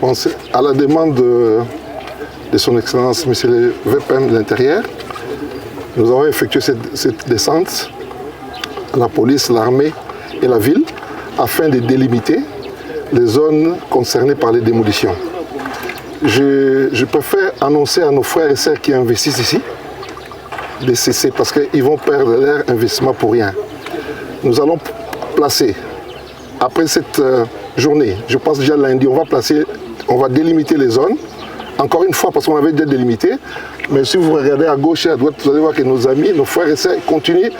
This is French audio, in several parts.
À la demande de son Excellence, Monsieur le VPM de l'Intérieur, nous avons effectué cette descente à la police, l'armée et la ville afin de délimiter les zones concernées par les démolitions. Je préfère annoncer à nos frères et sœurs qui investissent ici de cesser parce qu'ils vont perdre leur investissement pour rien. Nous allons placer, après cette journée, je pense déjà lundi, on va délimiter les zones. Encore une fois, parce qu'on avait déjà délimité, mais si vous regardez à gauche et à droite, vous allez voir que nos amis, nos frères et sœurs continuent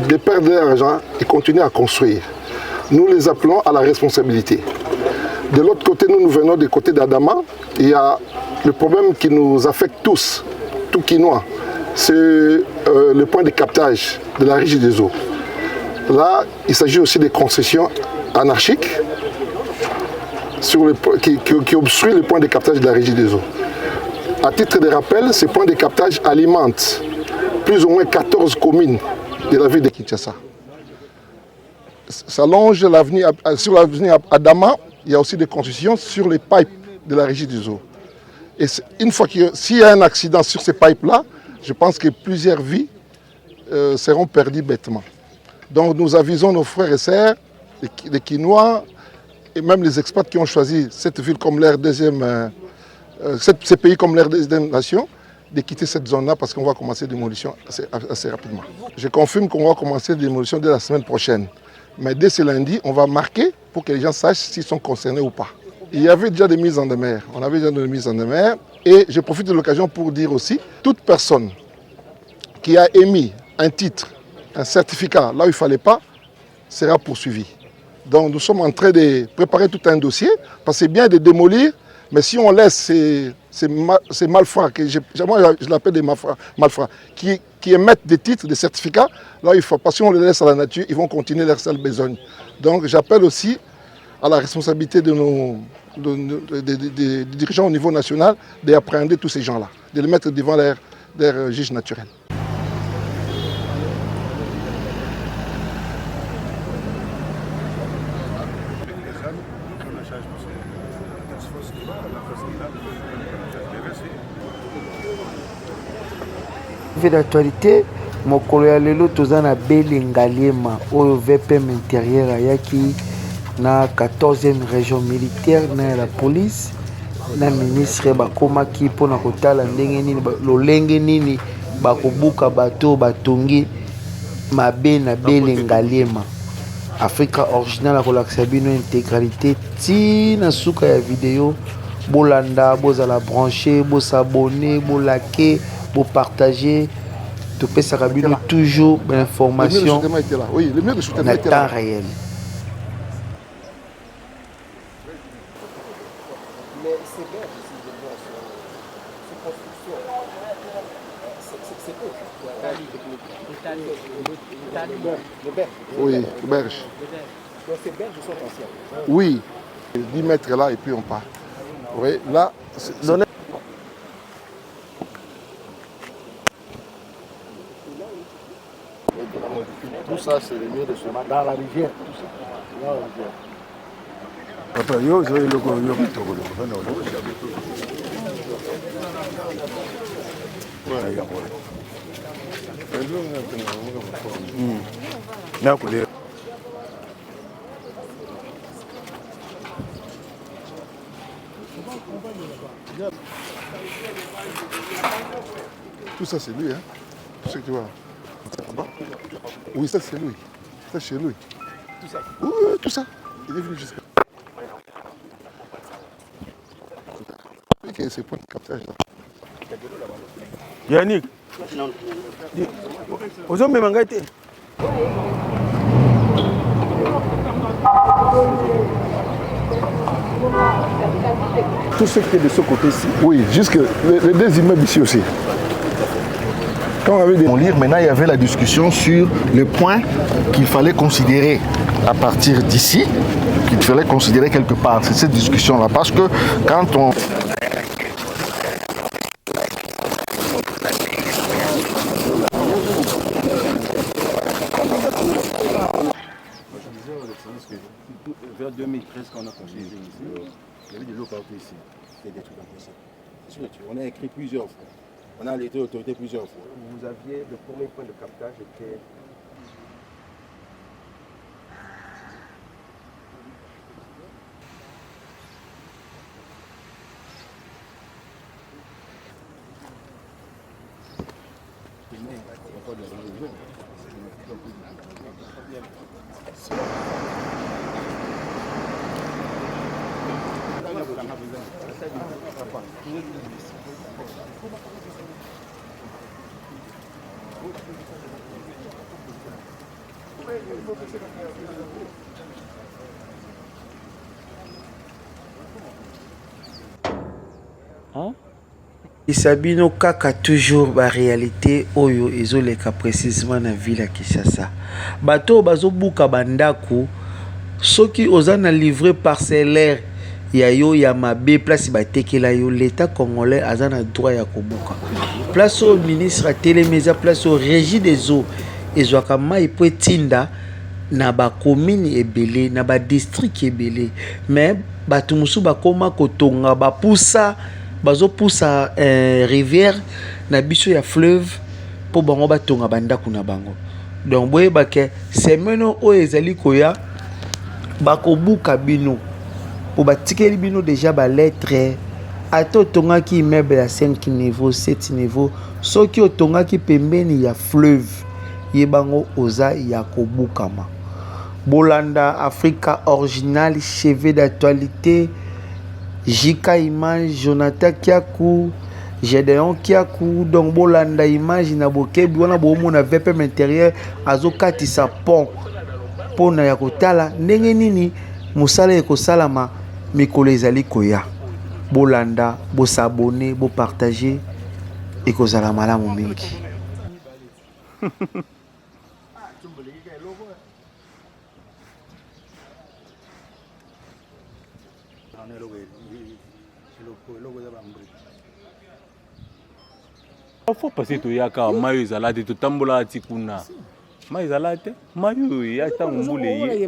de perdre leur argent et continuent à construire. Nous les appelons à la responsabilité. De l'autre côté, nous venons du côté d'Adama. Il y a le problème qui nous affecte tous, tout Quinois, c'est le point de captage de la Régie des eaux. Là, il s'agit aussi des concessions anarchiques qui obstruent le point de captage de la Régie des eaux. À titre de rappel, ces points de captage alimentent plus ou moins 14 communes de la ville de Kinshasa. Ça longe sur l'avenue Adama, il y a aussi des concessions sur les pipes de la Régie des eaux. Et une fois s'il y a un accident sur ces pipes-là, je pense que plusieurs vies seront perdues bêtement. Donc nous avisons nos frères et sœurs, les Quinois, et même les expats qui ont choisi cette ville comme leur deuxième, ces pays comme leur deuxième nation, de quitter cette zone-là parce qu'on va commencer la démolition assez rapidement. Je confirme qu'on va commencer la démolition dès la semaine prochaine. Mais dès ce lundi, on va marquer pour que les gens sachent s'ils sont concernés ou pas. Il y avait déjà des mises en demeure. On avait déjà des mises en demeure. Et je profite de l'occasion pour dire aussi, toute personne qui a émis un titre, un certificat, là où il ne fallait pas, sera poursuivie. Donc nous sommes en train de préparer tout un dossier, parce que c'est bien de démolir, mais si on laisse ces malfrats, moi je l'appelle des malfrats, qui émettent des titres, des certificats, là il faut pas, si on les laisse à la nature, ils vont continuer leur seule besogne. Donc j'appelle aussi à la responsabilité des dirigeants au niveau national d'appréhender tous ces gens-là, de les mettre devant leur juge naturel. D'actualité, mokolo ya lelo toza na Belengaliema oyo VPM intérieur ayaki na 14e région militaire na la police na ministre bakomaki mpona kotala ndenge nini lolenge nini bakobuka bato batongi mabe na Belengaliema. Africa original akolakisa bino intégralité tina suka ya video bolanda bozala branché bosabonner bolake partager, tu peux savoir toujours l'information en temps réel. Oui, berge. Ces berges sont anciennes. Oui, 10 mètres là et puis on part. Oui, là, tout ça, c'est le mieux de se mettre dans la rivière. Tout ça. Dans la rivière. Papa, yo, je vais le go, yo, tout ça c'est lui, hein. Tout ce que tu vois. Oui, ça c'est lui. Ça c'est lui. Tout ça. Oui, tout ça. Il est venu jusqu'à. Ok, c'est point de captage là. Yannick. Aux hommes, même été. Tout ce qui est de ce côté-ci. Oui, jusque les deux immeubles ici aussi. Quand on avait démolir, maintenant il y avait la discussion sur le point qu'il fallait considérer à partir d'ici, qu'il fallait considérer quelque part. C'est cette discussion-là. Parce que quand on... Vers 2013, quand on a construit ici, Il y avait de l'eau partout ici. C'était des trucs impossibles. C'est sûr, on a écrit plusieurs fois. On a alerté l'autorité plusieurs fois. Vous aviez le premier point de captage était Isabino kaka toujours ba réalité oyo ezoleka précisément na ville ya Kinshasa. Bato bazobuka bandako soki oza na livret parcellaire ya yo ya mabe place batekela yo l'état congolais aza na droit ya kobuka. Place au ministre a télémédia place au régie des eaux ezwaka mai po etinda na ba commune ebele na ba district ebele mais bato musu bakoma kotonga bapusa bazopusa rivière na biso ya fleuve po bango batonga bandako na bango. Donc boyeba ke semaine oyo ezali koya bakobuka bino po batikeli bino déjà ba lettre ata otongaki immeuble ya 5 niveau 7 niveau soki otongaki pembeni ya fleuve yebango oza ya kobukama. Bolanda Africa Original, chevet d'actualité, Jika Image, Jonathan Kiakou, Gédéon Kiakou, donc Bolanda Image na bokebi wana bomona VPM intérieur azokatisa pont pona ya kotala ndenge nini musala ekosalama mikolo ezali koya. Bolanda, bo s'abonner, bo partager ekozala malamu mingi. Faut passer to yaka mayo ezalate to tambola tikuna. Mayo ezalate, mayo ya ta ngule ye.